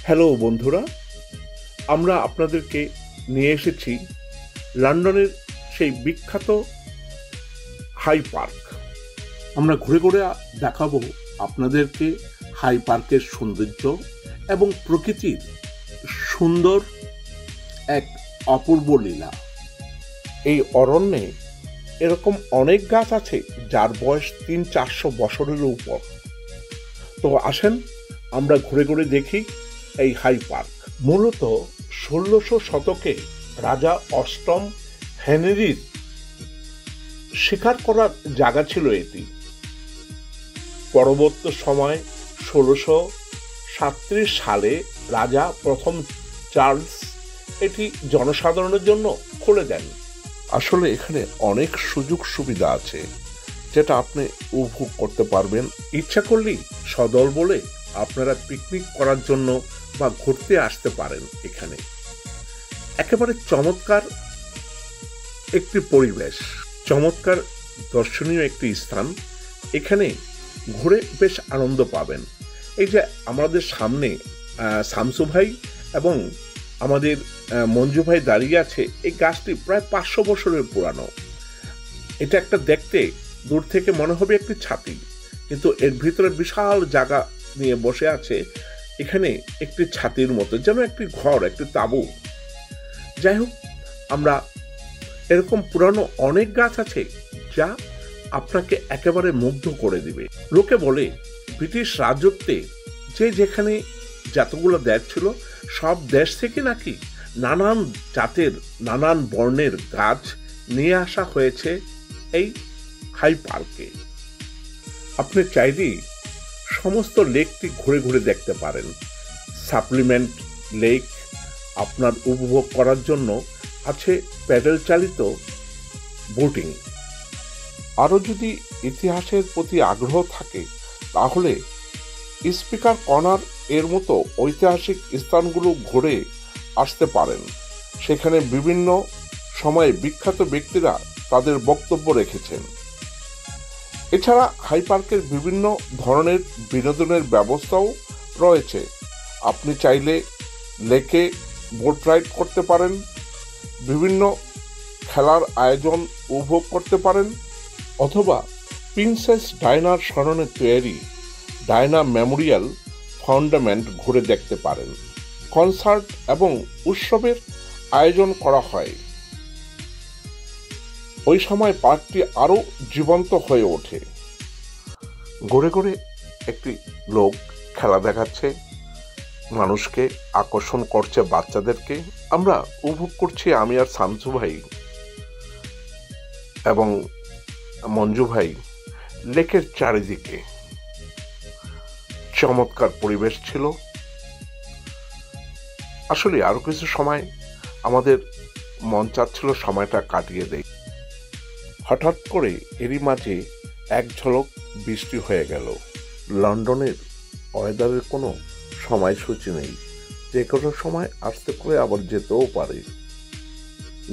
Hello বন্ধুরা, আমরা আপনাদেরকে নিয়ে এসেছি লন্ডনের সেই বিখ্যাত হাই পার্ক। আমরা ঘুরে ঘুরে দেখাবো আপনাদেরকে হাই পার্কের সৌন্দর্য এবং প্রকৃতির সুন্দর এক অপূর্ব লীলা। এই অরণ্যে এরকম অনেক গাছ আছে যার বয়স 300-400 বছরের উপর। তো আসেন আমরা ঘুরে ঘুরে দেখি এই হাই পার্ক। মূলত 1600 শতকে রাজা অষ্টম হেনরির শিকার করার জায়গা ছিল এটি। পরবর্তী সময় 1637 সালে রাজা প্রথম চার্লস এটি জনসাধারণের জন্য খুলে দেন। আসলে এখানে অনেক সুযোগ সুবিধা আছে যেটা আপনি উপভোগ করতে পারবেন। ইচ্ছা করলেই সদল বলে আপনারা পিকনিক করার জন্য বা ঘুরতে আসতে পারেন। এখানে একেবারে চমৎকার একটি পরিবেশ, চমৎকার দর্শনীয় একটি স্থান। এখানে ঘুরে বেশ আনন্দ পাবেন। এই যে আমাদের সামনে শামসু ভাই এবং আমাদের মঞ্জু ভাই দাঁড়িয়ে আছে, এই গাছটি প্রায় 500 বছরের পুরানো। এটা একটা দেখতে দূর থেকে মনে হবে একটি ছাতি, কিন্তু এর ভিতরে বিশাল জায়গা নিয়ে বসে আছে। এখানে একটি ছাতির মতো, যেন একটি ঘর, একটি তাঁবু। যাই হোক, আমরা এরকম পুরানো অনেক গাছ আছে যা আপনাকে একেবারে মুগ্ধ করে দিবে। লোকে বলে ব্রিটিশ রাজত্বে যে যেখানে যতগুলো দেশ ছিল সব দেশ থেকে নাকি নানান জাতের নানান বর্ণের গাছ নিয়ে আসা হয়েছে এই হাই পার্কে। আপনি চাইলেই সমস্ত লেকটি ঘুরে ঘুরে দেখতে পারেন। সাপ্লিমেন্ট লেক আপনার উপভোগ করার জন্য আছে প্যাডেল চালিত বোটিং। আরও যদি ইতিহাসের প্রতি আগ্রহ থাকে তাহলে স্পিকার কর্নার এর মতো ঐতিহাসিক স্থানগুলো ঘুরে আসতে পারেন। সেখানে বিভিন্ন সময়ে বিখ্যাত ব্যক্তিরা তাদের বক্তব্য রেখেছেন। এছাড়া হাই পার্কের বিভিন্ন ধরনের বিনোদনের ব্যবস্থাও রয়েছে। আপনি চাইলে লেকে বোট রাইড করতে পারেন, বিভিন্ন খেলার আয়োজন উপভোগ করতে পারেন, অথবা প্রিন্সেস ডায়নার স্মরণে তৈরি ডায়না মেমোরিয়াল ফাউন্ডামেন্ট ঘুরে দেখতে পারেন। কনসার্ট এবং উৎসবের আয়োজন করা হয়। ওই সময় পার্কটি আরও জীবন্ত হয়ে ওঠে। ঘুরে ঘুরে একটি লোক খেলা দেখাচ্ছে, মানুষকে আকর্ষণ করছে, বাচ্চাদেরকে। আমরা উপভোগ করছি, আমি আর শামসু ভাই এবং মঞ্জু ভাই, লেকের চারিদিকে। চমৎকার পরিবেশ ছিল। আসলে আরো কিছু সময় আমাদের মন চাচ্ছিল সময়টা কাটিয়ে দেই। হঠাৎ করে এরই মাঝে এক ঝলক বৃষ্টি হয়ে গেল। লন্ডনের ওয়েদারের কোনো সময়সূচি নেই, যে কোনো সময় আসতে করে আবার যেতেও পারে।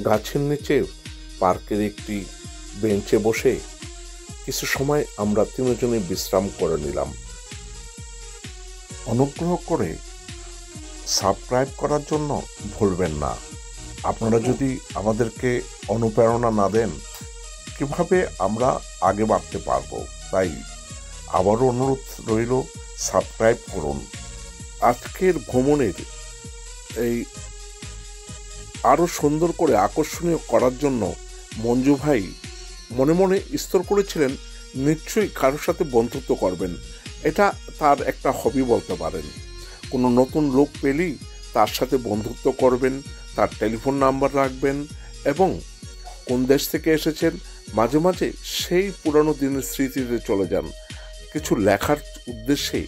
গাছের নিচে পার্কের একটি বেঞ্চে বসে কিছু সময় আমরা তিনজনে বিশ্রাম করে নিলাম। অনুগ্রহ করে সাবস্ক্রাইব করার জন্য ভুলবেন না। আপনারা যদি আমাদেরকে অনুপ্রেরণা না দেন কিভাবে আমরা আগে বাড়তে পারবো? তাই আবারও অনুরোধ রইল, সাবস্ক্রাইব করুন। আজকের ভ্রমণের এই আরো সুন্দর করে আকর্ষণীয় করার জন্য মঞ্জু ভাই মনে মনে স্থির করেছিলেন নিশ্চয়ই কারোর সাথে বন্ধুত্ব করবেন। এটা তার একটা হবি বলতে পারেন। কোনো নতুন লোক পেলেই তার সাথে বন্ধুত্ব করবেন, তার টেলিফোন নাম্বার রাখবেন এবং কোন দেশ থেকে এসেছেন মাঝে মাঝে সেই পুরানো দিনের স্মৃতিতে চলে যান। কিছু লেখার উদ্দেশ্যে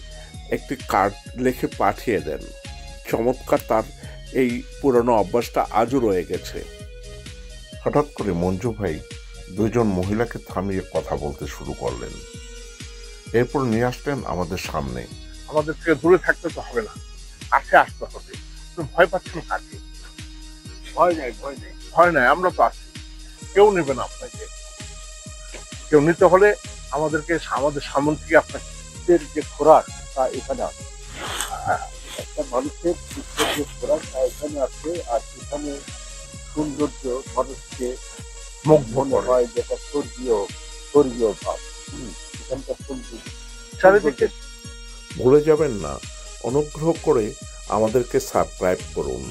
একটি কার্ড লিখে পাঠিয়ে দেন। চমৎকার তার এই পুরানো অভ্যাসটা আজও রয়ে গেছে। হঠাৎ করে মঞ্জু ভাই দুজন মহিলাকে থামিয়ে কথা বলতে শুরু করলেন। এরপর নিয়ে আসলেন আমাদের সামনে। আমাদের থেকে দূরে থাকতে তো হবে না, কাছে আসতে হবে। ভয় পাচ্ছেন কাছে? ভয় নাই, ভয় নেই, ভয় নাই, আমরা তো আছি। কেউ নেবে না আপনাকে। কেউ নিতে হলে আমাদেরকে আমাদের সামন থেকে আপনাদের যে ঘোরার তা এখানে আছে। মানুষের শিক্ষা যে খোরাকটা এখানে আছে, আর সেখানে সৌন্দর্য মানুষকে মুগ্ধ মনে করে। হয় যেটা স্বর্গীয় স্বর্গীয় ভাব। এখানকার সৌন্দর্য চারিদিকে ভুলে যাবেন না, অনুগ্রহ করে আমাদেরকে সাবস্ক্রাইব করুন।